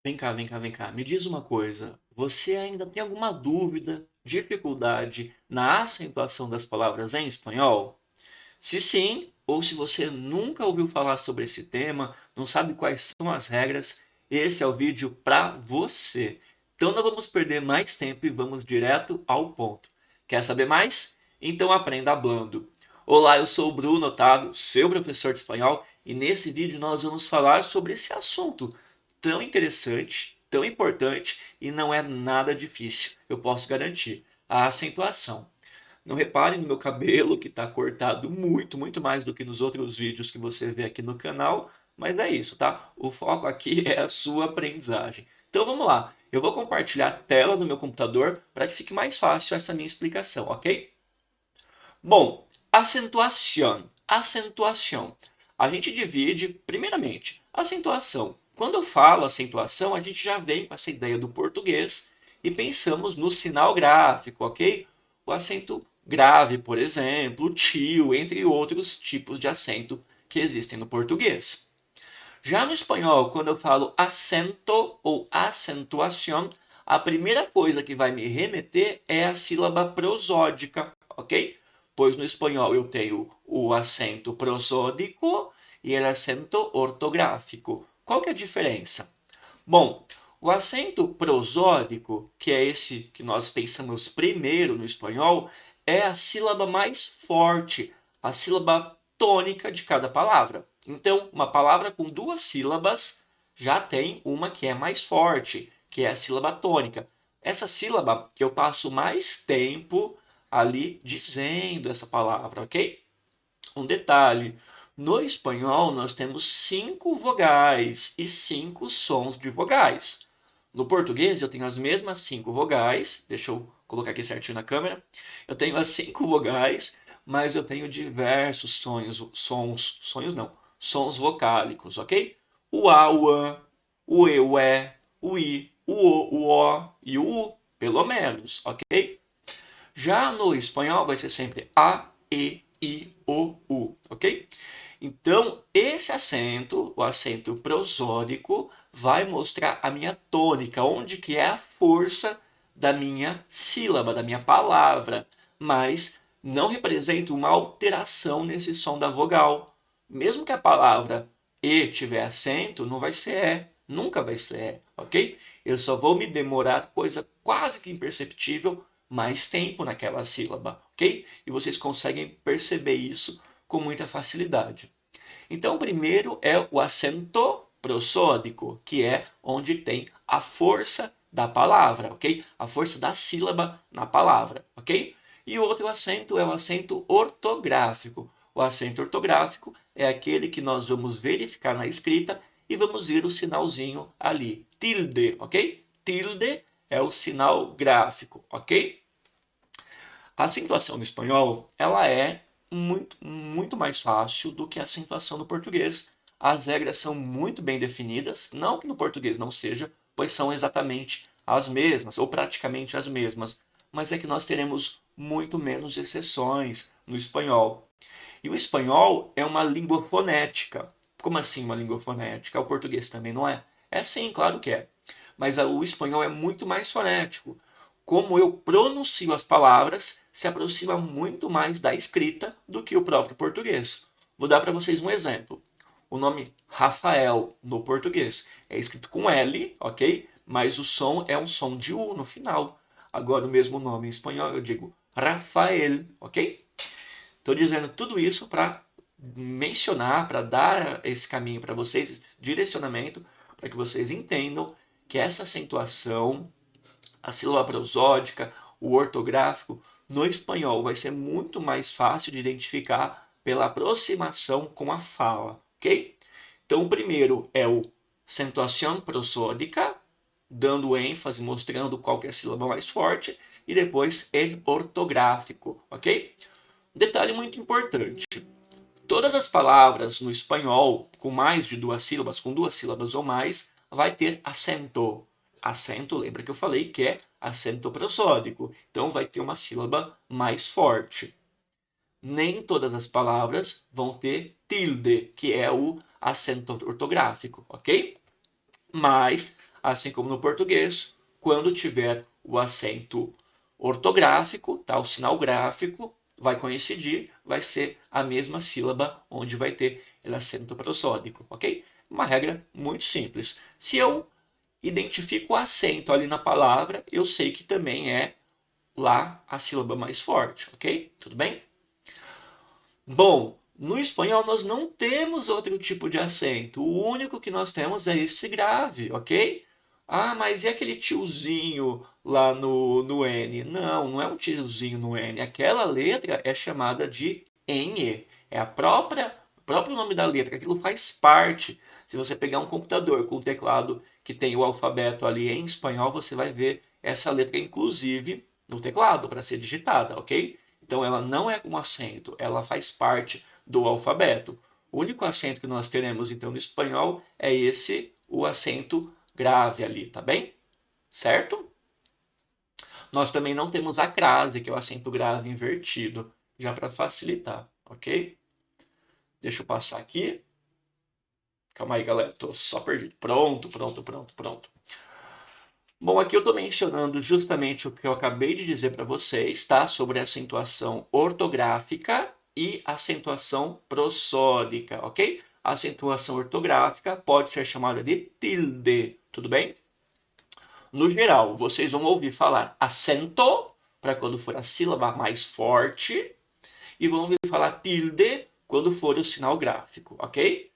Vem cá, vem cá. Me diz uma coisa. Você ainda tem alguma dúvida, dificuldade na acentuação das palavras em espanhol? Se sim, ou se você nunca ouviu falar sobre esse tema, não sabe quais são as regras, esse é o vídeo para você. Então não vamos perder mais tempo e vamos direto ao ponto. Quer saber mais? Então aprenda hablando. Olá, eu sou o Bruno Otávio, seu professor de espanhol, e nesse vídeo nós vamos falar sobre esse assunto tão interessante, tão importante e não é nada difícil, eu posso garantir, a acentuação. Não reparem no meu cabelo, que está cortado muito, muito mais do que nos outros vídeos que você vê aqui no canal, mas é isso, tá? O foco aqui é a sua aprendizagem. Então vamos lá, eu vou compartilhar a tela do meu computador para que fique mais fácil essa minha explicação, ok? Bom, acentuação. Acentuação. A gente divide, primeiramente, acentuação. Quando eu falo acentuação, a gente já vem com essa ideia do português e pensamos no sinal gráfico, ok? O acento grave, por exemplo, o tio, entre outros tipos de acento que existem no português. Já no espanhol, quando eu falo acento ou acentuação, a primeira coisa que vai me remeter é a sílaba prosódica, ok? Pois no espanhol eu tenho o acento prosódico e o acento ortográfico. Qual que é a diferença? Bom, o acento prosódico, que é esse que nós pensamos primeiro no espanhol, é a sílaba mais forte, a sílaba tônica de cada palavra. Então, uma palavra com duas sílabas já tem uma que é mais forte, que é a sílaba tônica. Essa sílaba que eu passo mais tempo ali dizendo essa palavra, ok? Um detalhe: no espanhol nós temos 5 vogais e 5 sons de vogais. No português eu tenho as mesmas 5 vogais, deixa eu colocar aqui certinho na câmera. Eu tenho as 5 vogais, mas eu tenho diversos sonhos não, sons vocálicos, ok? O A, o AN, o E, o E, o I, o O e o U, pelo menos, ok? Já no espanhol vai ser sempre A, E, I, O, U, ok? Então, esse acento, o acento prosódico, vai mostrar a minha tônica, onde que é a força da minha sílaba, da minha palavra, mas não representa uma alteração nesse som da vogal. Mesmo que a palavra E tiver acento, não vai ser E, nunca vai ser E, ok? Eu só vou me demorar coisa quase que imperceptível mais tempo naquela sílaba, ok? E vocês conseguem perceber isso com muita facilidade. Então, primeiro é o acento prosódico, que é onde tem a força da palavra, ok? A força da sílaba na palavra, ok? E o outro acento é o acento ortográfico. O acento ortográfico é aquele que nós vamos verificar na escrita e vamos ver o sinalzinho ali, tilde, ok? Tilde é o sinal gráfico, ok? A acentuação no espanhol, ela é muito mais fácil do que a acentuação no português. As regras são muito bem definidas, não que no português não seja, pois são exatamente as mesmas, ou praticamente as mesmas, mas é que nós teremos muito menos exceções no espanhol. E o espanhol é uma língua fonética. Como assim uma língua fonética? O português também não é? É sim, claro que é. Mas o espanhol é muito mais fonético. Como eu pronuncio as palavras se aproxima muito mais da escrita do que o próprio português. Vou dar para vocês um exemplo. O nome Rafael no português é escrito com L, ok? Mas o som é um som de U no final. Agora, o mesmo nome em espanhol eu digo Rafael, ok? Estou dizendo tudo isso para mencionar, para dar esse caminho para vocês, esse direcionamento, para que vocês entendam que essa acentuação, a sílaba prosódica, o ortográfico, no espanhol vai ser muito mais fácil de identificar pela aproximação com a fala, ok? Então, o primeiro é o acentuação prosódica, dando ênfase, mostrando qual que é a sílaba mais forte, e depois el ortográfico, ok? Detalhe muito importante: todas as palavras no espanhol com mais de 2 sílabas, com 2 sílabas ou mais, vai ter acento. Acento, lembra que eu falei que é acento prosódico, então vai ter uma sílaba mais forte. Nem todas as palavras vão ter tilde, que é o acento ortográfico, ok? Mas assim como no português, quando tiver o acento ortográfico, tá? O sinal gráfico vai coincidir, vai ser a mesma sílaba onde vai ter o acento prosódico, ok? Uma regra muito simples. Se eu identifico o acento ali na palavra, eu sei que também é lá a sílaba mais forte, ok? Tudo bem? Bom, no espanhol nós não temos outro tipo de acento. O único que nós temos é esse grave, ok? Ah, mas e aquele tiozinho lá no N? Não, não é um tiozinho no N. Aquela letra é chamada de NE. É o próprio nome da letra. Aquilo faz parte. Se você pegar um computador com um teclado que tem o alfabeto ali em espanhol, você vai ver essa letra, inclusive, no teclado para ser digitada, ok? Então ela não é um acento, ela faz parte do alfabeto. O único acento que nós teremos então no espanhol é esse, o acento grave ali, tá bem? Certo? Nós também não temos a crase, que é o acento grave invertido, já para facilitar, ok? Deixa eu passar aqui. Calma aí, galera, tô só perdido. Pronto, pronto, pronto, pronto. Bom, aqui eu estou mencionando justamente o que eu acabei de dizer para vocês, tá? Sobre a acentuação ortográfica e acentuação prosódica, ok? A acentuação ortográfica pode ser chamada de tilde, tudo bem? No geral, vocês vão ouvir falar acento para quando for a sílaba mais forte e vão ouvir falar tilde quando for o sinal gráfico, ok?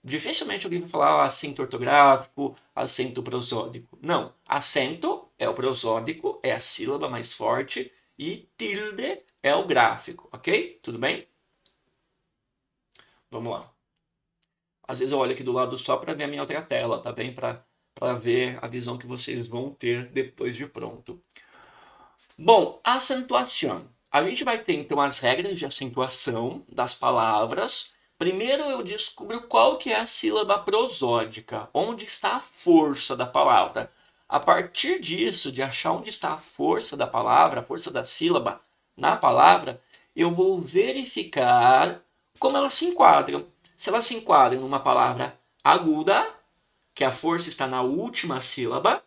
Dificilmente alguém vai falar acento ortográfico, acento prosódico. Não, acento é o prosódico, é a sílaba mais forte, e tilde é o gráfico, ok? Tudo bem? Vamos lá. Às vezes eu olho aqui do lado só para ver a minha outra tela, tá bem? Para ver a visão que vocês vão ter depois de pronto. Bom, acentuação. A gente vai ter então as regras de acentuação das palavras. Primeiro eu descubro qual que é a sílaba prosódica, onde está a força da palavra. A partir disso, de achar onde está a força da palavra, a força da sílaba na palavra, eu vou verificar como elas se enquadram. Se elas se enquadram numa palavra aguda, que a força está na última sílaba,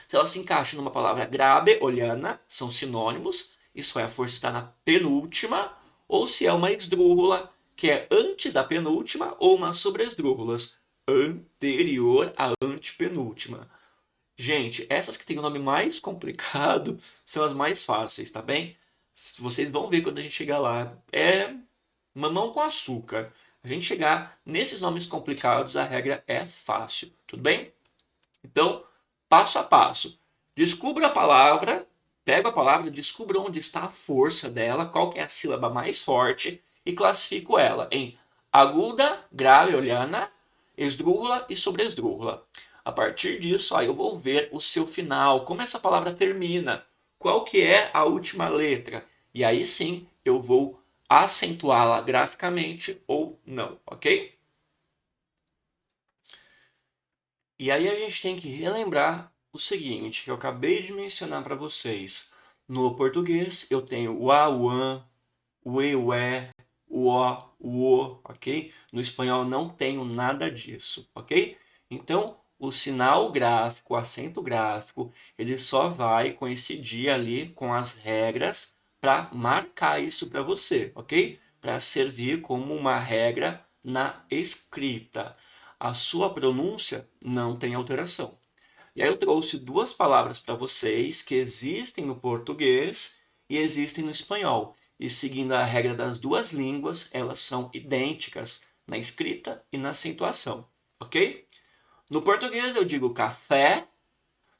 se ela se encaixa numa palavra grave, olhana, são sinônimos, isso é, a força está na penúltima, ou se é uma esdrúxula, que é antes da penúltima, ou uma sobresdrúxulas, anterior à antepenúltima. Gente, essas que têm o nome mais complicado são as mais fáceis, tá bem? Vocês vão ver quando a gente chegar lá. É mamão com açúcar. A gente chegar nesses nomes complicados, a regra é fácil, tudo bem? Então, passo a passo. Descubra a palavra, pego a palavra, descubra onde está a força dela, qual que é a sílaba mais forte e classifico ela em aguda, grave, olhana, esdrúxula e sobresdrúxula. A partir disso, aí eu vou ver o seu final, como essa palavra termina, qual que é a última letra. E aí sim, eu vou acentuá-la graficamente ou não, ok? E aí a gente tem que relembrar o seguinte, que eu acabei de mencionar para vocês. No português eu tenho o a, o an, o e, o é, o o, ok? No espanhol não tenho nada disso, ok? Então, o sinal gráfico, o acento gráfico, ele só vai coincidir ali com as regras para marcar isso para você, ok? Para servir como uma regra na escrita. A sua pronúncia não tem alteração. E aí eu trouxe duas palavras para vocês que existem no português e existem no espanhol. E seguindo a regra das duas línguas, elas são idênticas na escrita e na acentuação, ok? No português eu digo café,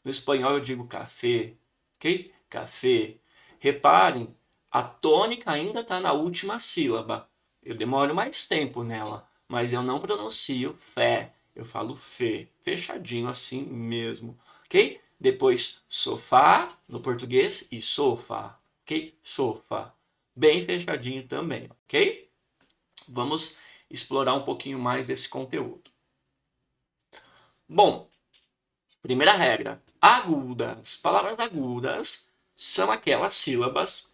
no espanhol eu digo café, ok? Café. Reparem, a tônica ainda está na última sílaba. Eu demoro mais tempo nela, mas eu não pronuncio fé, eu falo fê, fechadinho assim mesmo, ok? Depois sofá no português e sofá, ok? Sofá, bem fechadinho também, ok? Vamos explorar um pouquinho mais esse conteúdo. Bom, primeira regra, agudas. Palavras agudas são aquelas sílabas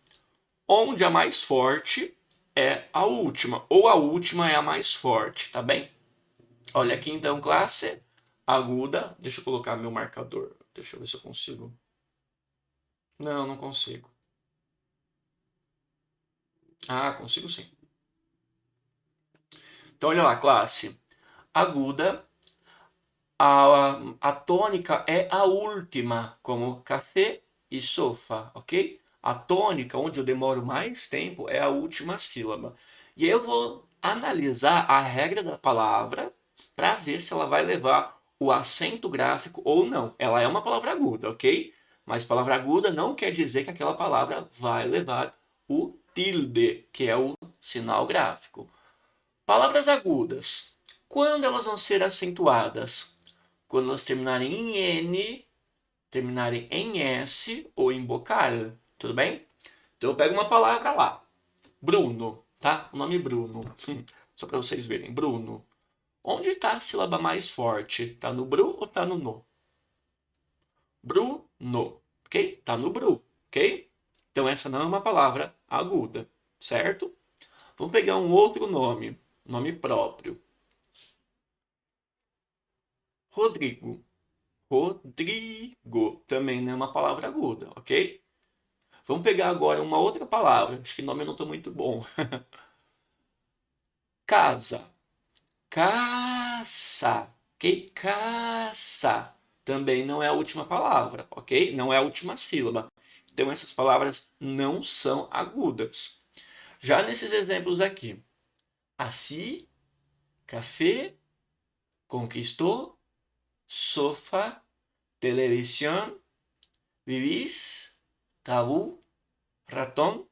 onde a mais forte é a última, ou a última é a mais forte, tá bem? Olha aqui então, classe. aguda. Deixa eu colocar meu marcador. Deixa eu ver se eu consigo. Não, não consigo. Ah, consigo sim. Então, olha lá, classe. Aguda. A tônica é a última, como café e sofá, ok? A tônica, onde eu demoro mais tempo, é a última sílaba. E aí eu vou analisar a regra da palavra para ver se ela vai levar o acento gráfico ou não. Ela é uma palavra aguda, ok? Mas palavra aguda não quer dizer que aquela palavra vai levar o tilde, que é o sinal gráfico. Palavras agudas. Quando elas vão ser acentuadas? Quando elas terminarem em N, terminarem em S ou em vocal, tudo bem? Então eu pego uma palavra lá, Bruno, tá? O nome Bruno, só para vocês verem, Bruno. Onde está a sílaba mais forte? Tá no Bru ou tá no No? Bruno, ok? Tá no Bru, ok? Então essa não é uma palavra aguda, certo? Vamos pegar um outro nome próprio. Rodrigo. Rodrigo também não é uma palavra aguda, ok? Vamos pegar agora uma outra palavra. Acho que nome eu não estou muito bom. Casa. Caça. Ok? Caça. Também não é a última palavra, ok? Não é a última sílaba. Então essas palavras não são agudas. Já nesses exemplos aqui. Assim, café, conquistou, sofá, televisão, bibis, tabu, ratão,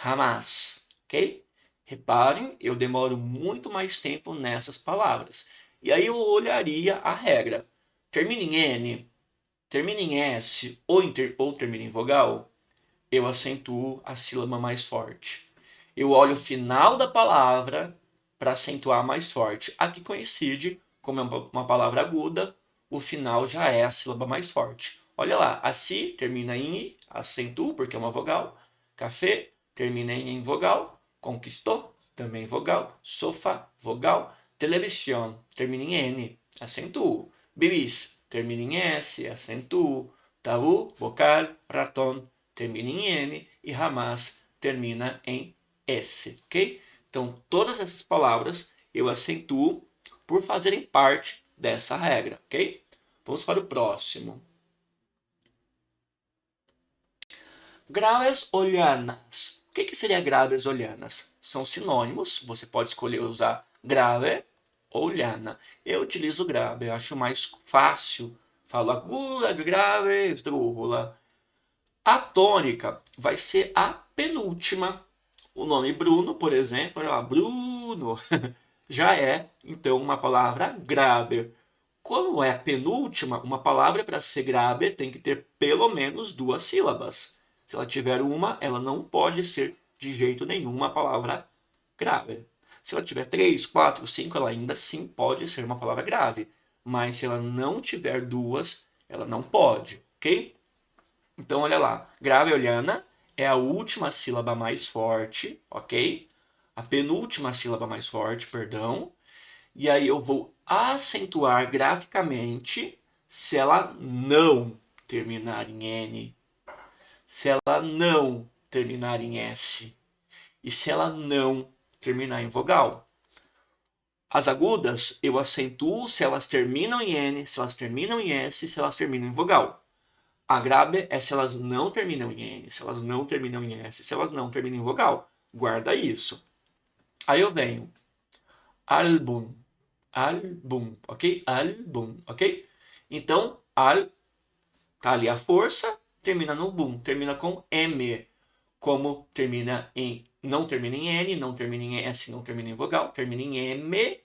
jamás, ok? Reparem, eu demoro muito mais tempo nessas palavras. E aí eu olharia a regra. Termina em N, termina em S ou termina em vogal, eu acentuo a sílaba mais forte. Eu olho o final da palavra para acentuar mais forte. Aqui coincide, como é uma palavra aguda, o final já é a sílaba mais forte. Olha lá, a si termina em I, acentuo porque é uma vogal. Café termina em vogal. Conquistou, também vogal. Sofá, vogal. Televisão termina em N, acentuo. Bibis termina em S, acentuo. Tabu, vocal. Ratón termina em N e jamás termina em S, ok? Então, todas essas palavras eu acentuo por fazerem parte dessa regra, ok? Vamos para o próximo. Graves ou llanas. O que seria graves ou llanas? São sinônimos, você pode escolher usar grave ou llana. Eu utilizo grave, eu acho mais fácil. Falo aguda, grave, esdrúxula. A tônica vai ser a penúltima. O nome Bruno, por exemplo, Bruno, já é, então, uma palavra grave. Como é a penúltima, uma palavra para ser grave tem que ter pelo menos duas sílabas. Se ela tiver uma, ela não pode ser de jeito nenhum uma palavra grave. Se ela tiver três, quatro, cinco, ela ainda sim pode ser uma palavra grave. Mas se ela não tiver duas, ela não pode, ok? Então, olha lá. Grave olhana é a última sílaba mais forte, ok? A penúltima sílaba mais forte, perdão. E aí eu vou acentuar graficamente se ela não terminar em N, se ela não terminar em S e se ela não terminar em vogal. As agudas eu acentuo se elas terminam em N, se elas terminam em S, se elas terminam em vogal. A grave é se elas não terminam em N, se elas não terminam em S, se elas não terminam em vogal. Guarda isso. Aí eu venho. Álbum. Álbum, ok? Álbum, ok? Então, al, tá ali a força, termina no bum, termina com M. Como termina em, não termina em N, não termina em S, não termina em vogal, termina em M,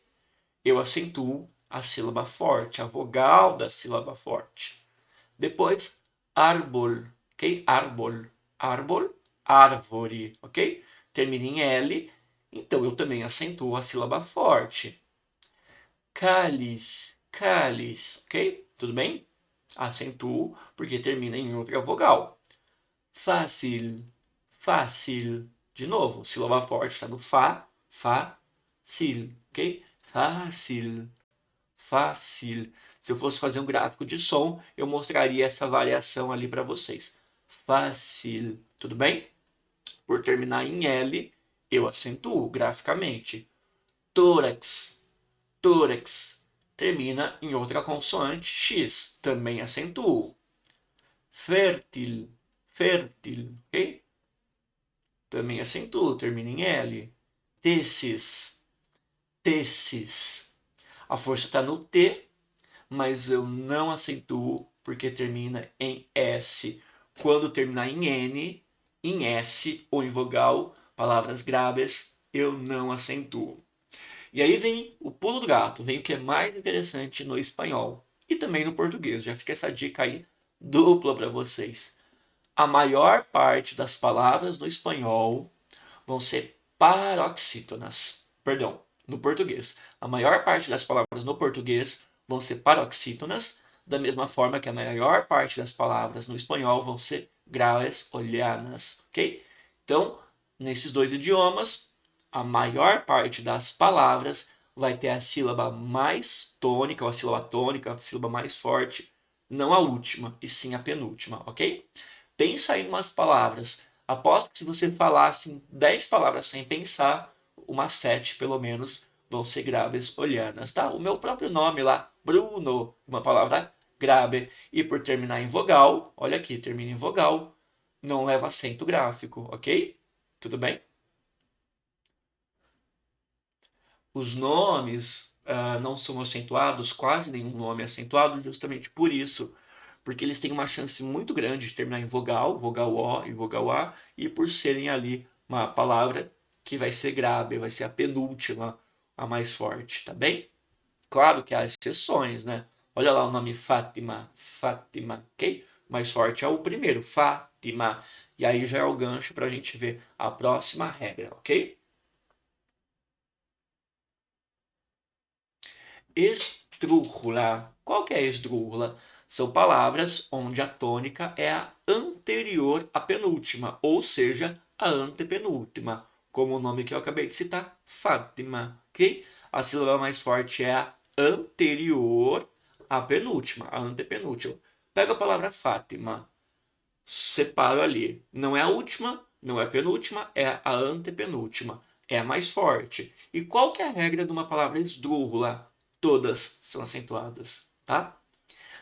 eu acentuo a sílaba forte, a vogal da sílaba forte. Depois, árbol, ok? Árbol, árbol, árvore, ok? Termina em L, então eu também acentuo a sílaba forte. Cáliz, cáliz, ok? Tudo bem? Acentuo porque termina em outra vogal. Fácil, fácil. De novo, sílaba forte está no Fá, Fá, sil, ok? Fácil, fácil. Se eu fosse fazer um gráfico de som, eu mostraria essa variação ali para vocês. Fácil, tudo bem? Por terminar em L, eu acentuo graficamente. Tórax, tórax, termina em outra consoante, X, também acentuo. Fértil, fértil, ok? Também acentuo, termina em L. Tessis, tessis. A força está no T, mas eu não acentuo porque termina em S. Quando terminar em N, em S ou em vogal, palavras graves, eu não acentuo. E aí vem o pulo do gato, vem o que é mais interessante no espanhol e também no português. Já fica essa dica aí dupla para vocês. A maior parte das palavras no espanhol vão ser paroxítonas. Perdão, no português. A maior parte das palavras no português vão ser paroxítonas, da mesma forma que a maior parte das palavras no espanhol vão ser graves ou llanas, ok? Então, nesses dois idiomas, a maior parte das palavras vai ter a sílaba mais tônica, ou a sílaba tônica, a sílaba mais forte, não a última, e sim a penúltima, ok? Pensa aí em umas palavras. Aposto que se você falasse 10 palavras sem pensar, umas 7 pelo menos vão ser graves olhanas, tá? O meu próprio nome lá, Bruno, uma palavra grave. E por terminar em vogal, olha aqui, termina em vogal, não leva acento gráfico, ok? Tudo bem? Os nomes não são acentuados, quase nenhum nome é acentuado, justamente por isso, porque eles têm uma chance muito grande de terminar em vogal, vogal O e vogal A, e por serem ali uma palavra que vai ser grave, vai ser a penúltima, a mais forte, tá bem? Claro que há exceções, né? Olha lá o nome Fátima, Fátima, ok? O mais forte é o primeiro, Fátima. E aí já é o gancho para a gente ver a próxima regra, ok? Esdrúxula. Qual que é esdrúxula? São palavras onde a tônica é a anterior à penúltima, ou seja, a antepenúltima, como o nome que eu acabei de citar, Fátima, ok? A sílaba mais forte é a anterior à penúltima, a antepenúltima. Pega a palavra Fátima, separo ali. Não é a última, não é a penúltima, é a antepenúltima. É a mais forte. E qual que é a regra de uma palavra esdrúxula? Todas são acentuadas, tá?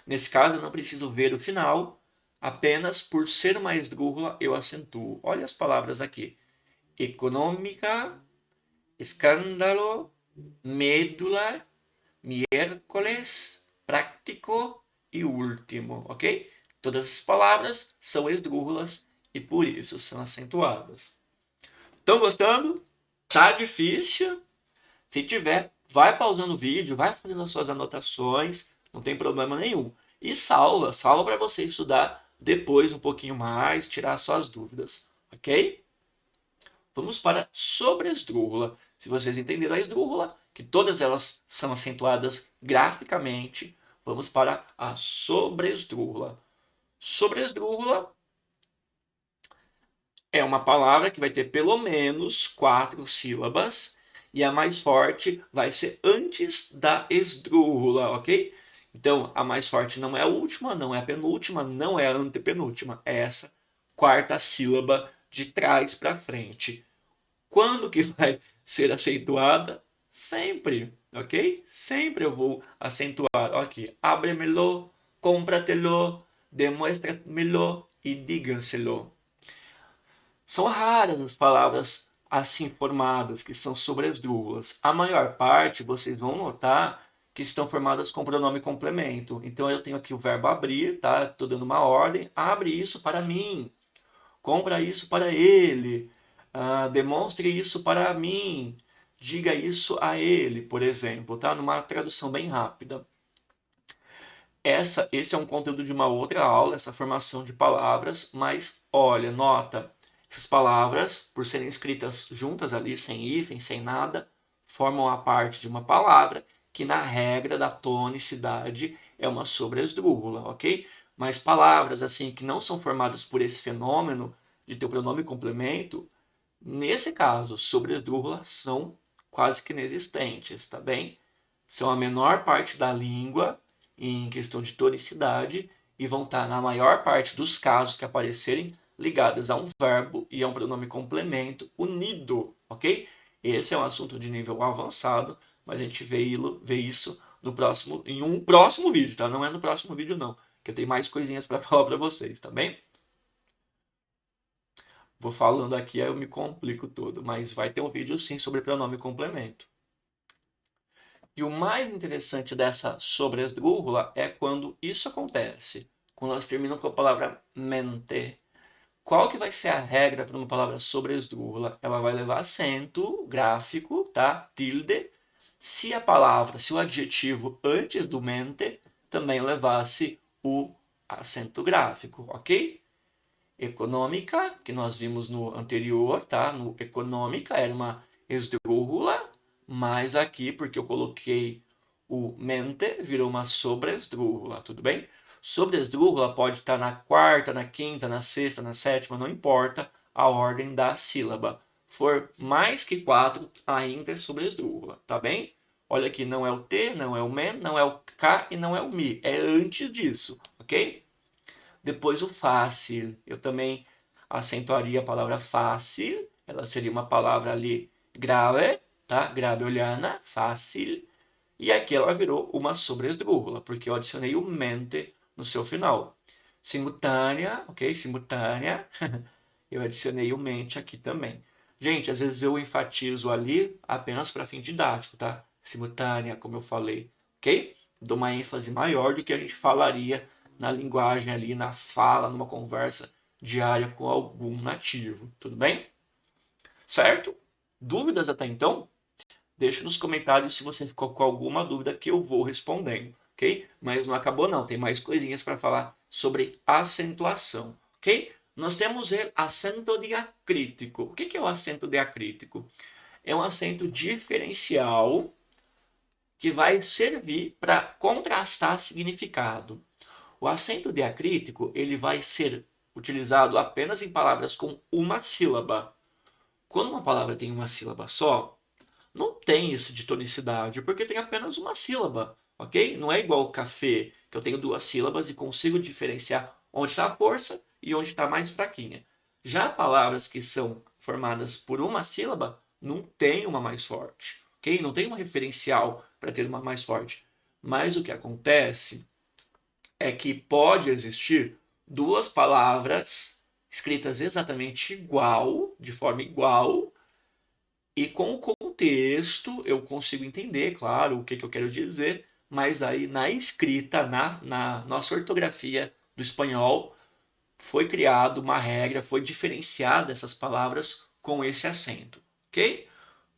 Nesse caso, eu não preciso ver o final, apenas por ser uma esdrúxula eu acentuo. Olha as palavras aqui. Econômica, escândalo, médula, miércoles, práctico e último, ok? Todas as palavras são esdrúxulas e por isso são acentuadas. Estão gostando? Tá difícil? Se tiver, vai pausando o vídeo, vai fazendo as suas anotações, não tem problema nenhum. E salva para você estudar depois um pouquinho mais, tirar suas dúvidas, ok? Vamos para sobresdrúxula. Se vocês entenderam a esdrúxula, que todas elas são acentuadas graficamente, vamos para a sobresdrúxula. Sobresdrúxula é uma palavra que vai ter pelo menos 4 sílabas e a mais forte vai ser antes da esdrúxula, ok? Então, a mais forte não é a última, não é a penúltima, não é a antepenúltima, é essa quarta sílaba de trás para frente. Quando que vai ser acentuada? Sempre, ok? Sempre eu vou acentuar. Aqui, ábremelo, cómpratelo, demuéstramelo e díganselo. São raras as palavras assim formadas, que são sobresdrúxulas. A maior parte, vocês vão notar, que estão formadas com pronome complemento. Então, eu tenho aqui o verbo abrir, tá? Estou dando uma ordem. Abre isso para mim. Compra isso para ele. Demonstre isso para mim. Diga isso a ele, por exemplo, tá? Numa tradução bem rápida. Esse é um conteúdo de uma outra aula, essa formação de palavras, mas olha, nota, essas palavras, por serem escritas juntas ali, sem hífen, sem nada, formam a parte de uma palavra que, na regra da tonicidade, é uma sobresdrúxula, ok? Mas palavras assim que não são formadas por esse fenômeno de ter o pronome complemento, nesse caso, sobresdrúxula, são quase que inexistentes, tá bem? São a menor parte da língua em questão de tonicidade e vão estar, na maior parte dos casos que aparecerem, ligadas a um verbo e a um pronome complemento unido, ok? Esse é um assunto de nível avançado, mas a gente vê isso em um próximo vídeo, tá? Não é no próximo vídeo, não, que eu tenho mais coisinhas para falar para vocês, tá bem? Vou falando aqui, aí eu me complico todo, mas vai ter um vídeo sim sobre pronome complemento. E o mais interessante dessa sobresdrújula é quando isso acontece, quando elas terminam com a palavra mente. Qual que vai ser a regra para uma palavra sobresdrújula? Ela vai levar acento gráfico, tá? Tilde, se o adjetivo antes do mente também levasse o acento gráfico, ok? Econômica, que nós vimos no anterior, tá? No econômica era uma esdrújula, mas aqui, porque eu coloquei o mente, virou uma sobresdrújula, tudo bem? Sobresdrújula pode estar na quarta, na quinta, na sexta, na sétima, não importa a ordem da sílaba. For mais que 4, ainda é sobresdrújula, tá bem? Olha aqui, não é o T, não é o men, não é o K e não é o mi. É antes disso, ok? Depois o fácil. Eu também acentuaria a palavra fácil. Ela seria uma palavra ali grave, tá? Grave-olhana, fácil. E aqui ela virou uma sobresdrújula, porque eu adicionei o mente no seu final. Simultânea, ok? Simultânea. Eu adicionei o mente aqui também. Gente, às vezes eu enfatizo ali apenas para fim didático, tá? Simultânea, como eu falei, ok? Dou uma ênfase maior do que a gente falaria na linguagem ali, na fala, numa conversa diária com algum nativo, tudo bem? Certo? Dúvidas até então? Deixa nos comentários se você ficou com alguma dúvida que eu vou respondendo, ok? Mas não acabou não, tem mais coisinhas para falar sobre acentuação, ok? Nós temos o acento diacrítico. O que é o acento diacrítico? É um acento diferencial que vai servir para contrastar significado. O acento diacrítico ele vai ser utilizado apenas em palavras com uma sílaba. Quando uma palavra tem uma sílaba só, não tem isso de tonicidade, porque tem apenas uma sílaba, ok? Não é igual café, que eu tenho duas sílabas e consigo diferenciar onde está a força e onde está mais fraquinha. Já palavras que são formadas por uma sílaba, não tem uma mais forte, ok? Não tem um referencial para ter uma mais forte. Mas o que acontece é que pode existir duas palavras escritas exatamente igual, de forma igual, e com o contexto eu consigo entender, claro, o que eu quero dizer, mas aí na escrita, na nossa ortografia do espanhol, foi criada uma regra, foi diferenciada essas palavras com esse acento, ok?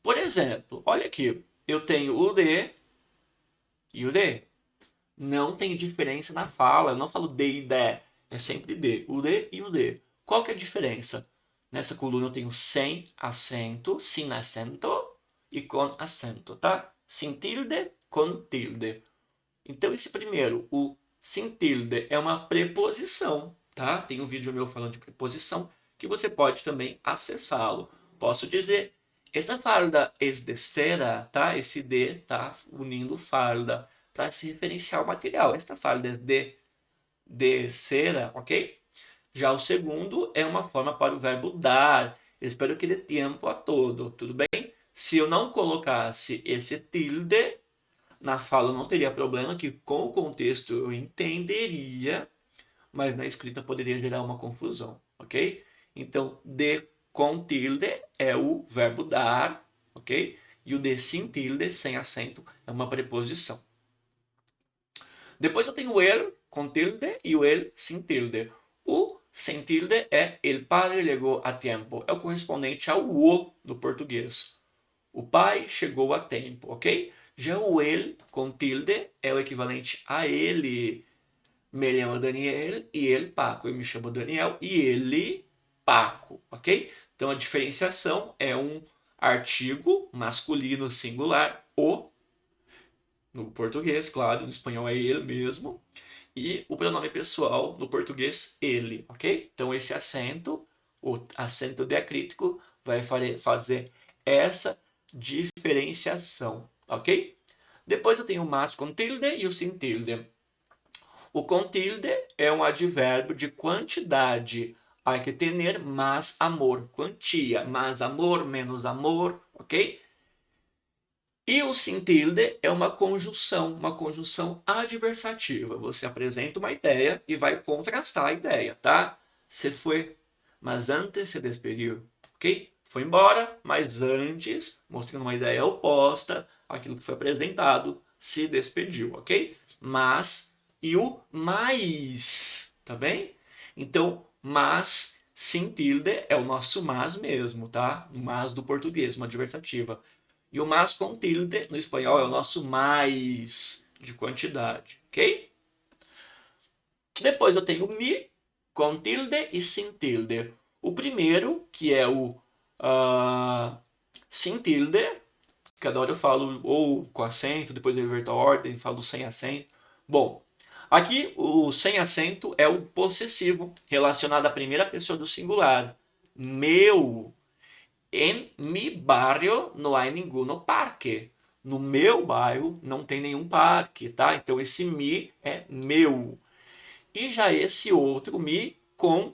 Por exemplo, olha aqui, eu tenho o D e o D. Não tem diferença na fala, eu não falo D e D, é sempre D, o D e o D. Qual que é a diferença? Nessa coluna eu tenho sem acento, sin acento e com acento, tá? Sem tilde, com tilde. Então esse primeiro, o sem tilde, é uma preposição, tá? Tem um vídeo meu falando de preposição que você pode também acessá-lo. Posso dizer, esta farda é de cera, tá? Esse de tá unindo farda para se referenciar ao material. Esta farda é de cera, ok? Já o segundo é uma forma para o verbo dar. Espero que dê tempo a todo, tudo bem? Se eu não colocasse esse tilde na fala, não teria problema, que com o contexto eu entenderia, mas na escrita poderia gerar uma confusão, ok? Então, de com tilde é o verbo dar, ok? E o de sem tilde, sem acento, é uma preposição. Depois eu tenho o el com tilde e o el sem tilde. O sem tilde é el padre llegó a tiempo. É o correspondente ao o no português. O pai chegou a tempo, ok? Já o el com tilde é o equivalente a ele. Me chamo Daniel e ele Paco. Eu me chamo Daniel e ele Paco, ok? Então a diferenciação é um artigo masculino singular, o, no português, claro, no espanhol é ele mesmo, e o pronome pessoal no português ele, ok? Então esse acento, o acento diacrítico, vai fazer essa diferenciação, ok? Depois eu tenho o mas com tilde e o sem tilde. O com tilde é um advérbio de quantidade. Hay que tener más amor. Quantia, mais amor, menos amor, ok? E o sin tilde é uma conjunção adversativa. Você apresenta uma ideia e vai contrastar a ideia, tá? Se foi, mas antes se despediu, ok? Foi embora, mas antes, mostrando uma ideia oposta àquilo que foi apresentado, se despediu, ok? Mas e o mais, tá bem? Então, mas sem tilde é o nosso mas mesmo, tá? O mas do português, uma adversativa. E o mas com tilde no espanhol é o nosso mais de quantidade, ok? Depois eu tenho mi com tilde e sem tilde. O primeiro, que é o sem tilde, cada hora eu falo ou com acento, depois eu inverto a ordem, falo sem acento. Bom, aqui o sem acento é o possessivo relacionado à primeira pessoa do singular. Meu. En mi barrio no hay ninguno parque. No meu bairro não tem nenhum parque, tá? Então esse mi é meu. E já esse outro mi com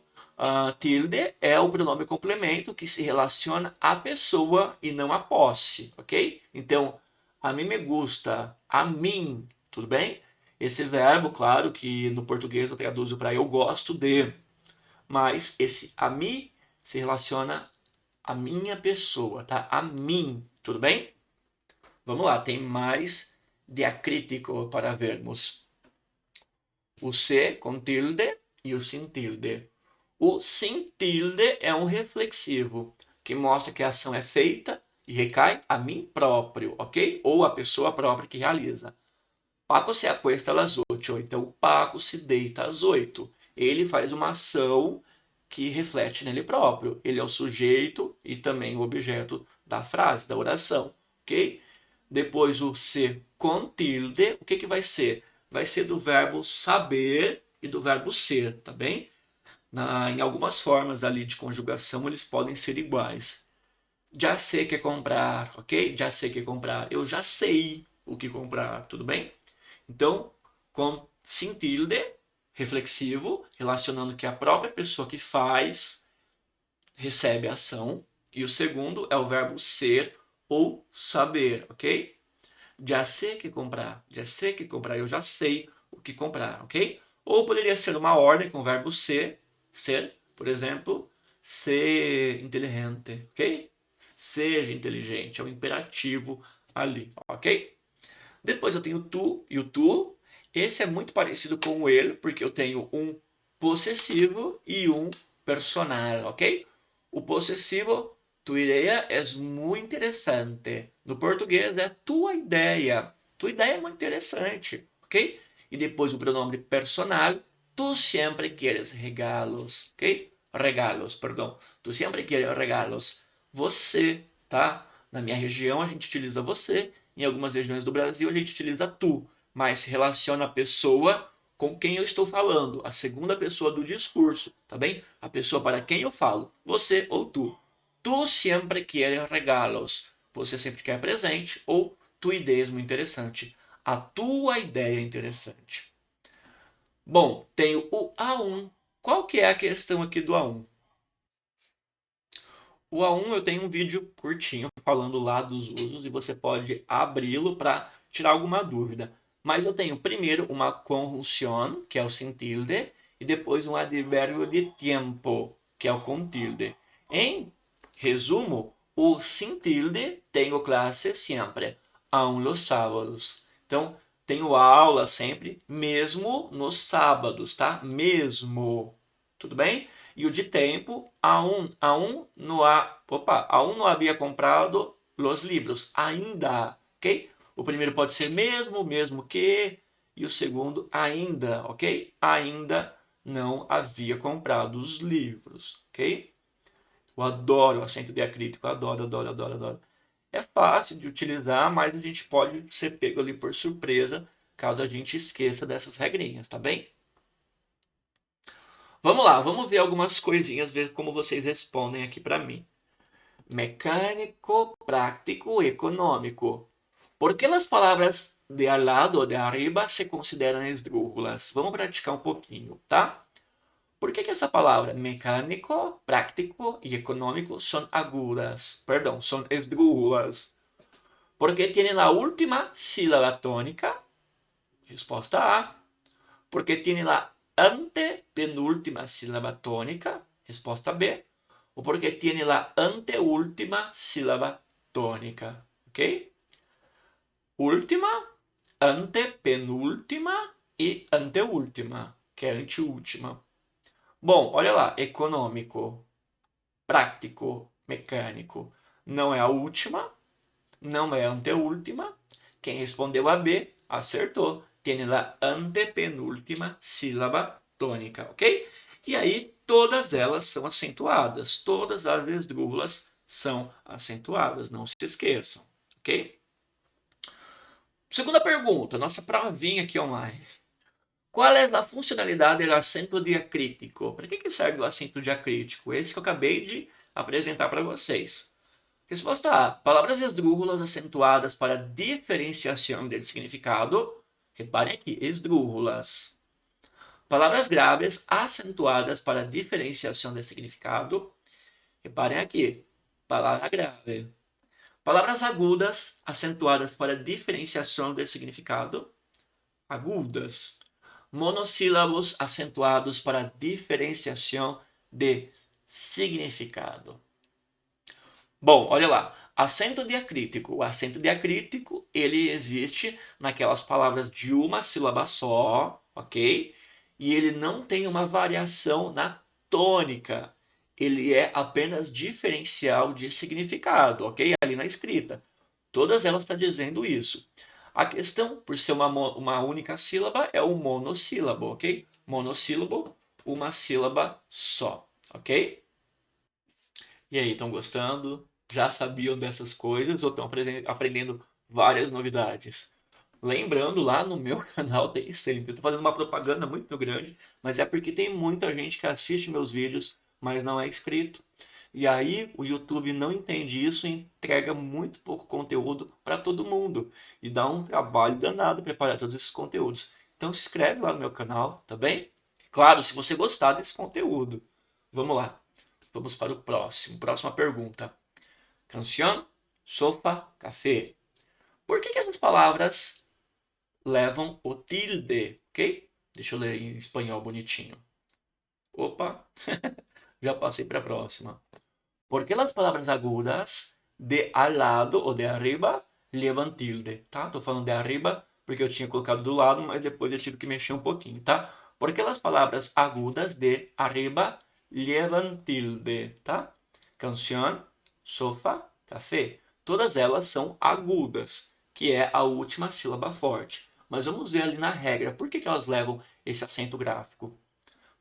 tilde é o pronome complemento que se relaciona à pessoa e não à posse, ok? Então, a mim me gusta, a mim, tudo bem? Esse verbo, claro que no português eu traduzo para eu gosto de, mas esse a mim se relaciona à minha pessoa, tá? A mim, tudo bem? Vamos lá, tem mais diacrítico para vermos. O C com tilde e o sem tilde. O sem tilde é um reflexivo, que mostra que a ação é feita e recai a mim próprio, ok? Ou a pessoa própria que realiza. Paco se acuesta às 8. Então, o Paco se deita às 8. Ele faz uma ação que reflete nele próprio. Ele é o sujeito e também o objeto da frase, da oração, ok? Depois o se com tilde, o que vai ser? Vai ser do verbo saber e do verbo ser, tá bem? Em algumas formas ali de conjugação eles podem ser iguais. Já sei que comprar, ok? Já sei que comprar. Eu já sei o que comprar, tudo bem? Então, com sem tilde, reflexivo, relacionando que a própria pessoa que faz recebe a ação. E o segundo é o verbo ser ou saber, ok? Já sei que comprar, já sei que comprar, eu já sei o que comprar, ok? Ou poderia ser uma ordem com o verbo ser, por exemplo, ser inteligente, ok? Seja inteligente, é o imperativo ali, ok? Depois eu tenho tu e o tu. Esse é muito parecido com o ele, porque eu tenho um possessivo e um personal, ok? O possessivo, tu ideia é muito interessante. No português é tua ideia. Tua ideia é muito interessante, ok? E depois o pronome personal, tu sempre queres regalos, ok? Regalos, perdão. Tu sempre queres regalos. Você, tá? Na minha região a gente utiliza você. Em algumas regiões do Brasil a gente utiliza tu, mas se relaciona a pessoa com quem eu estou falando, a segunda pessoa do discurso, tá bem? A pessoa para quem eu falo, você ou tu. Tu sempre queres regalos. Você sempre quer presente ou tua ideia é muito interessante. A tua ideia é interessante. Bom, tenho o A1. Qual que é a questão aqui do A1? O A1 eu tenho um vídeo curtinho falando lá dos usos e você pode abri-lo para tirar alguma dúvida. Mas eu tenho primeiro uma conjunção, que é o sem tilde, e depois um advérbio de tempo, que é o com tilde. Em resumo, o sem tilde tenho classe sempre, aun los sábados. Então, tenho aula sempre, mesmo nos sábados, tá? Mesmo. Tudo bem? E o de tempo, aún não havia comprado os livros, ainda, ok? O primeiro pode ser mesmo, mesmo que, e o segundo ainda, ok? Ainda não havia comprado os livros, ok? Eu adoro o acento diacrítico, adoro, adoro, adoro, adoro. É fácil de utilizar, mas a gente pode ser pego ali por surpresa, caso a gente esqueça dessas regrinhas, tá bem? Vamos lá, vamos ver algumas coisinhas, ver como vocês respondem aqui para mim. Mecânico, práctico, econômico. Por que as palavras de al lado ou de arriba se consideram esdrúxulas. Vamos praticar um pouquinho, tá? Por que essa palavra mecânico, práctico e econômico são agudas? Perdão, são esdrúxulas. Porque tem a última sílaba tônica. Resposta A. Porque tem a antepenúltima sílaba tônica. Resposta B. Ou porque tem a anteúltima sílaba tônica. Ok? Última, antepenúltima e anteúltima, que é anteúltima. Bom, olha lá, econômico, prático, mecânico. Não é a última, não é a anteúltima. Quem respondeu a B acertou. Tem a antepenúltima sílaba tônica, ok? E aí, todas elas são acentuadas. Todas as esdrúxulas são acentuadas, não se esqueçam, ok? Segunda pergunta, nossa provinha aqui online. Qual é a funcionalidade do acento diacrítico? Para que serve o acento diacrítico? Esse que eu acabei de apresentar para vocês. Resposta A. Palavras esdrúxulas acentuadas para diferenciação de significado. Reparem aqui, esdrúxulas. Palavras graves acentuadas para diferenciação de significado. Reparem aqui, palavra grave. Palavras agudas acentuadas para diferenciação de significado. Agudas. Monossílabos acentuados para diferenciação de significado. Bom, olha lá. Acento diacrítico. O acento diacrítico, ele existe naquelas palavras de uma sílaba só, ok? E ele não tem uma variação na tônica. Ele é apenas diferencial de significado, ok? Ali na escrita. Todas elas estão dizendo isso. A questão, por ser uma única sílaba, é o monossílabo, ok? Monossílabo, uma sílaba só, ok? E aí, estão gostando? Já sabiam dessas coisas ou estão aprendendo várias novidades? Lembrando, lá no meu canal tem sempre. Eu estou fazendo uma propaganda muito grande, mas é porque tem muita gente que assiste meus vídeos, mas não é inscrito. E aí o YouTube não entende isso e entrega muito pouco conteúdo para todo mundo. E dá um trabalho danado preparar todos esses conteúdos. Então se inscreve lá no meu canal, tá bem? Claro, se você gostar desse conteúdo. Vamos lá. Vamos para o próximo. Próxima pergunta. Canción, sofá, café. Por que essas palavras levam o tilde, ok? Deixa eu ler em espanhol bonitinho. Opa, já passei para a próxima. Porque as palavras agudas de al lado ou de arriba levam tilde, tá? Tô falando de arriba porque eu tinha colocado do lado, mas depois eu tive que mexer um pouquinho, tá? Porque as palavras agudas de arriba levam tilde, tá? Canción, sofá, café. Todas elas são agudas, que é a última sílaba forte. Mas vamos ver ali na regra, por que elas levam esse acento gráfico?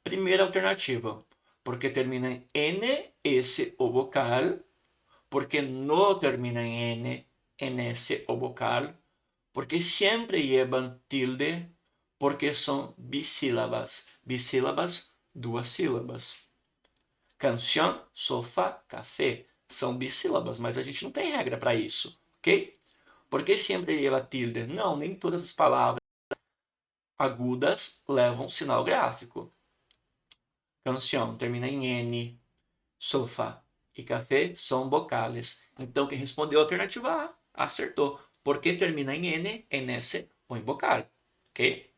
Primeira alternativa, porque termina em N, S o vocal, porque no termina en N, en S o vocal, porque siempre llevan tilde, porque son bisílabas. Bisílabas, duas sílabas. Canción, sofá, café. São bissílabas, mas a gente não tem regra para isso, ok? Porque sempre lleva tilde? Não, nem todas as palavras agudas levam sinal gráfico. Canción termina em N, sofá e café são vocales. Então, quem respondeu a alternativa A acertou, porque termina em N, em S ou em vocal. ¿Ok?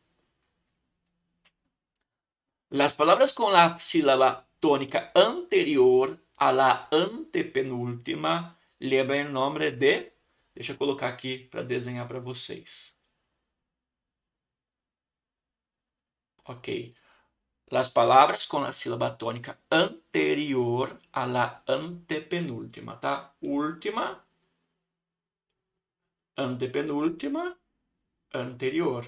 Las palabras con la sílaba tónica anterior a la antepenúltima llevan el nombre de... Deixa eu colocar aqui para desenhar para vocês. Ok. Las palabras con la sílaba tónica anterior a la antepenúltima, tá? Última, antepenúltima, anterior.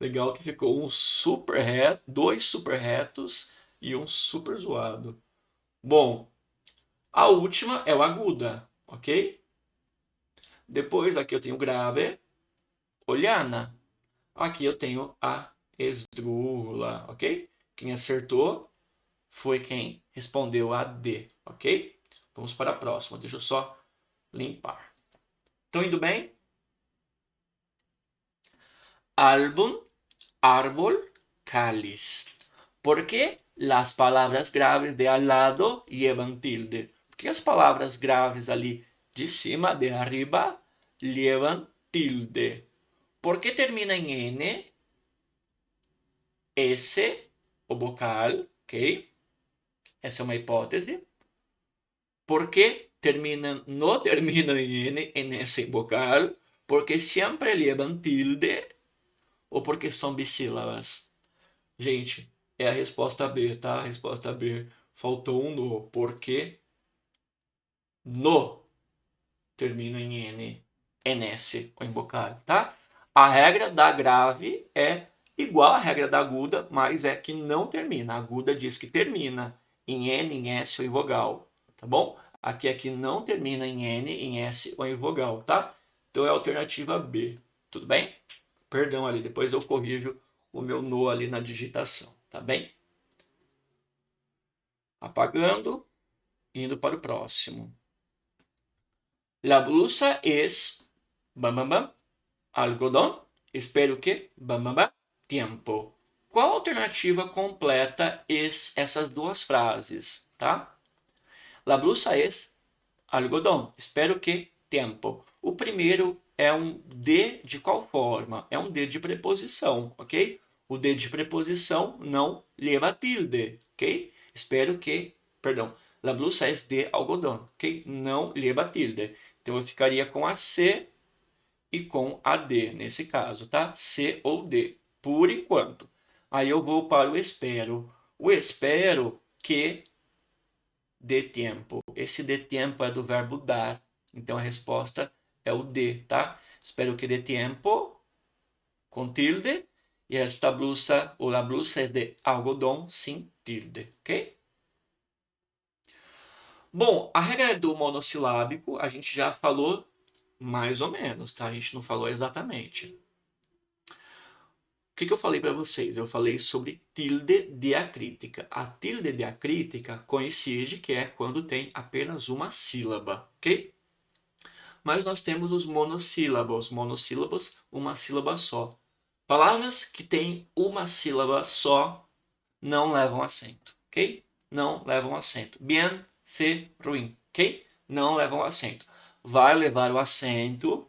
Legal que ficou um super reto, dois super retos e um super zoado. Bom, a última é o aguda, ok? Depois aqui eu tenho grave, olhana. Aqui eu tenho a esdrúxula, ok? Quem acertou foi quem respondeu a D, ok? Vamos para a próxima, deixa eu só limpar. Estão indo bem? álbum, árbol, cáliz. ¿Por qué las palabras graves de al lado llevan tilde? Porque as palavras graves ali de cima, de arriba, llevan tilde. ¿Por qué termina en N? S, o vocal, ok? Essa é uma hipótese. ¿Por qué no terminan en N, en S vocal? Porque siempre llevan tilde ou porque são bissílabas? Gente, é a resposta B, tá? A resposta B. Faltou um no. Porque no termina em N, NS, ou em vocal, tá? A regra da grave é igual à regra da aguda, mas é que não termina. A aguda diz que termina em N, em S ou em vogal, tá bom? Aqui é que não termina em N, em S ou em vogal, tá? Então é a alternativa B, tudo bem? Perdão ali, depois eu corrijo o meu no ali na digitação, tá bem? Apagando, indo para o próximo. La blusa es algodão. Espero que tempo. Qual alternativa completa essas duas frases, tá? La blusa es algodão. Espero que tempo. O primeiro é um D de qual forma? É um D de preposição, ok? O D de preposição não leva tilde, ok? Espero que, perdão, la blusa es de algodão, ok? Não leva tilde. Então eu ficaria com a C e com a D nesse caso, tá? C ou D, por enquanto. Aí eu vou para o espero. O espero que dê tempo. Esse dê tempo é do verbo dar. Então a resposta é o D, tá? Espero que dê tempo, com tilde. E esta blusa, ou la blusa, é de algodão sem tilde, ok? Bom, a regra do monossilábico a gente já falou mais ou menos, tá? A gente não falou exatamente. O que eu falei para vocês? Eu falei sobre tilde diacrítica. A tilde diacrítica coincide que é quando tem apenas uma sílaba, ok? Mas nós temos os monossílabos. Monossílabos, uma sílaba só. Palavras que têm uma sílaba só não levam acento, ok? Não levam acento. Bien, fait, ruim, ok? Não levam acento. Vai levar o acento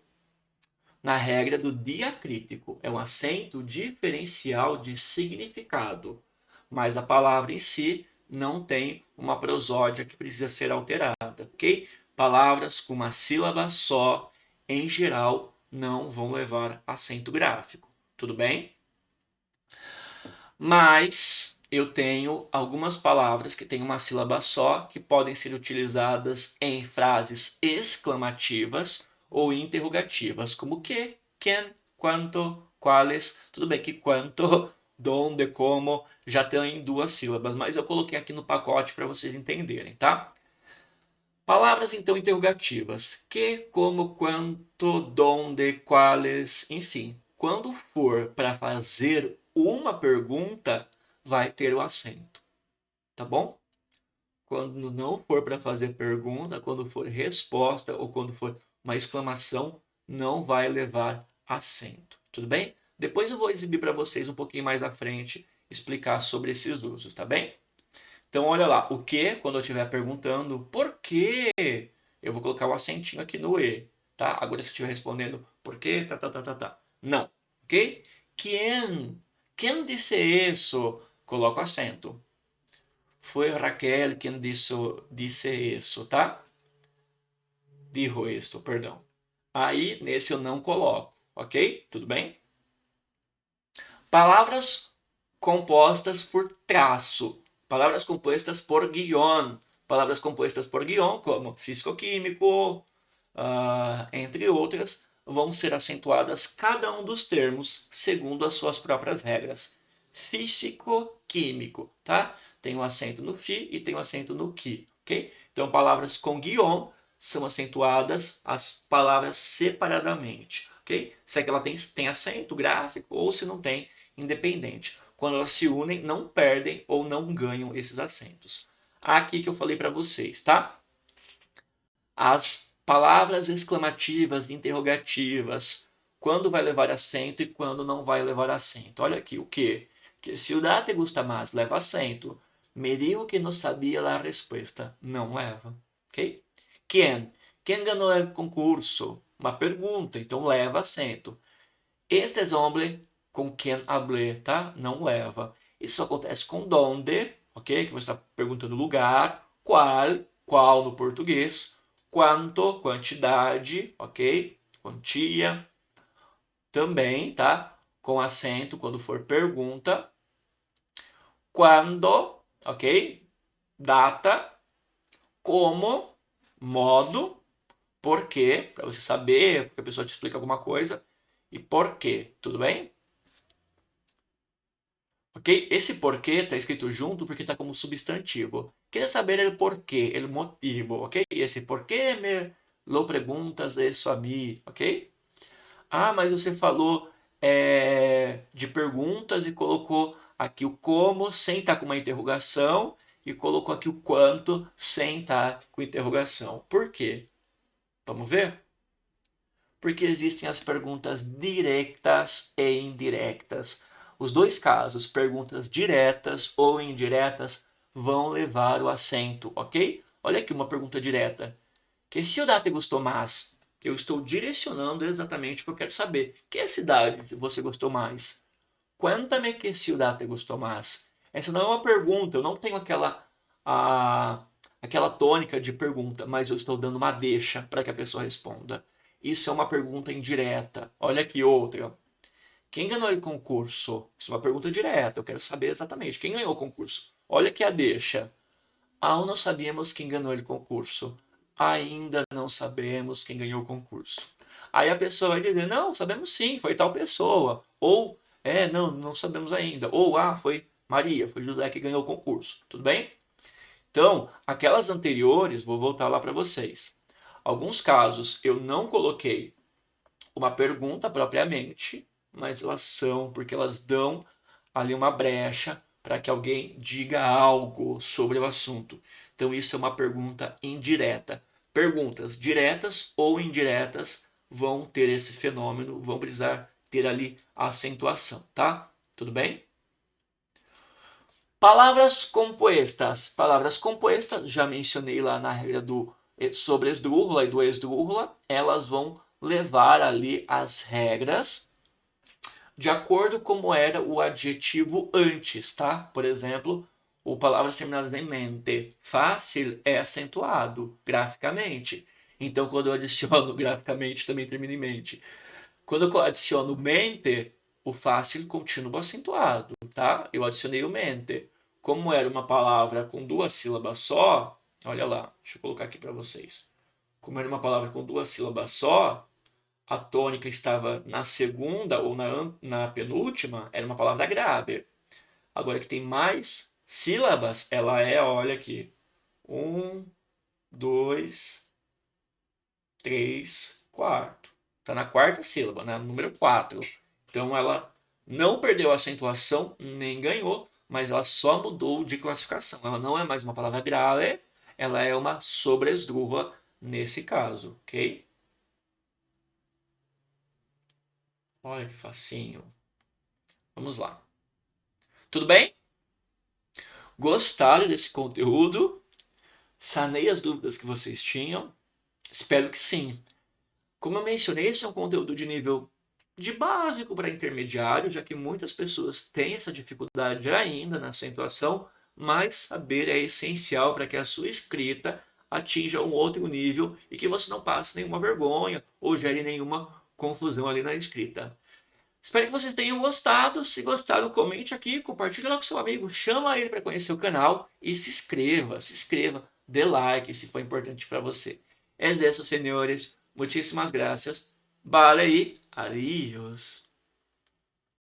na regra do diacrítico. É um acento diferencial de significado, mas a palavra em si não tem uma prosódia que precisa ser alterada, ok? Palavras com uma sílaba só, em geral, não vão levar acento gráfico, tudo bem? Mas eu tenho algumas palavras que têm uma sílaba só, que podem ser utilizadas em frases exclamativas ou interrogativas, como que, quem, quanto, quais. Tudo bem que quanto, donde, como, já tem duas sílabas, mas eu coloquei aqui no pacote para vocês entenderem, tá? Palavras então interrogativas, que, como, quanto, donde, quais, enfim. Quando for para fazer uma pergunta, vai ter o acento, tá bom? Quando não for para fazer pergunta, quando for resposta ou quando for uma exclamação, não vai levar acento, tudo bem? Depois eu vou exibir para vocês um pouquinho mais à frente, explicar sobre esses usos, tá bem? Então, olha lá, o que, quando eu estiver perguntando por quê, eu vou colocar o acentinho aqui no E, tá? Agora, se eu estiver respondendo por quê, tá. Não, ok? Quem disse isso? Coloca o acento. Foi Raquel quem disse isso, tá? Dijo isso, perdão. Aí, nesse eu não coloco, ok? Tudo bem? Palavras compostas por traço. Palavras compostas por guión. Palavras compostas por guión, como físico-químico, entre outras, vão ser acentuadas cada um dos termos segundo as suas próprias regras. Físico-químico, tá? Tem um acento no fi e tem um acento no qui, ok? Então, palavras com guión são acentuadas as palavras separadamente, ok? Se é que ela tem acento gráfico ou se não tem, independente. Quando elas se unem, não perdem ou não ganham esses acentos. Aqui que eu falei para vocês, tá? As palavras exclamativas, interrogativas, quando vai levar acento e quando não vai levar acento. Olha aqui, o que? Que ciudad te gusta más? Leva acento. Me dijo que no sabía la respuesta. Não leva. Ok? Quem? Quem ganhou o concurso? Uma pergunta, então leva acento. Este es hombre com quem hablé, tá? Não leva. Isso acontece com donde, ok? Que você está perguntando lugar. Qual no português. Quanto, quantidade, ok? Quantia. Também, tá? Com acento quando for pergunta. Quando, ok? Data. Como, modo. Por quê? Para você saber, porque a pessoa te explica alguma coisa. E por quê, tudo bem? Ok? Esse porquê está escrito junto porque está como substantivo. Quer saber o porquê, o motivo, ok? E esse porquê me lo perguntas isso a mim, ok? Ah, mas você falou de perguntas e colocou aqui o como sem estar com uma interrogação e colocou aqui o quanto sem estar com interrogação. Por quê? Vamos ver? Porque existem as perguntas diretas e indiretas. Os dois casos, perguntas diretas ou indiretas, vão levar o acento, ok? Olha aqui uma pergunta direta. Que ciudad te gostou mais? Eu estou direcionando exatamente o que eu quero saber. Que cidade você gostou mais? Cuéntame que ciudad te gostou mais. Essa não é uma pergunta, eu não tenho aquela tônica de pergunta, mas eu estou dando uma deixa para que a pessoa responda. Isso é uma pergunta indireta. Olha aqui outra. Quem ganhou o concurso? Isso é uma pergunta direta, eu quero saber exatamente. Quem ganhou o concurso? Olha aqui a deixa. Aún não sabíamos quem ganhou o concurso. Ainda não sabemos quem ganhou o concurso. Aí a pessoa vai dizer, não, sabemos sim, foi tal pessoa. Ou, não sabemos ainda. Ou, foi Maria, foi José que ganhou o concurso. Tudo bem? Então, aquelas anteriores, vou voltar lá para vocês. Alguns casos eu não coloquei uma pergunta propriamente, mas elas são, porque elas dão ali uma brecha para que alguém diga algo sobre o assunto. Então, isso é uma pergunta indireta. Perguntas diretas ou indiretas vão ter esse fenômeno, vão precisar ter ali a acentuação, tá? Tudo bem? Palavras compostas. Palavras compostas, já mencionei lá na regra do sobresdrújula e do esdrújula, elas vão levar ali as regras de acordo como era o adjetivo antes, tá? Por exemplo, o palavras terminadas em mente. Fácil é acentuado graficamente. Então, quando eu adiciono graficamente, também termina em mente. Quando eu adiciono mente, o fácil continua acentuado, tá? Eu adicionei o mente. Como era uma palavra com duas sílabas só, olha lá, deixa eu colocar aqui para vocês. Como era uma palavra com duas sílabas só, a tônica estava na segunda ou na penúltima, era uma palavra grave. Agora que tem mais sílabas, ela é, olha aqui, 1, 2, 3, 4. Está na quarta sílaba, né? Número 4. Então ela não perdeu a acentuação, nem ganhou, mas ela só mudou de classificação. Ela não é mais uma palavra grave, ela é uma sobresdrújula nesse caso, ok? Olha que facinho. Vamos lá. Tudo bem? Gostaram desse conteúdo? Sanei as dúvidas que vocês tinham? Espero que sim. Como eu mencionei, esse é um conteúdo de nível de básico para intermediário, já que muitas pessoas têm essa dificuldade ainda na acentuação, mas saber é essencial para que a sua escrita atinja um outro nível e que você não passe nenhuma vergonha ou gere nenhuma confusão ali na escrita. Espero que vocês tenham gostado. Se gostaram, comente aqui, compartilhe lá com seu amigo, chama ele para conhecer o canal e se inscreva, dê like se for importante para você. É isso, senhores. Muitíssimas graças. Vale aí. Adiós.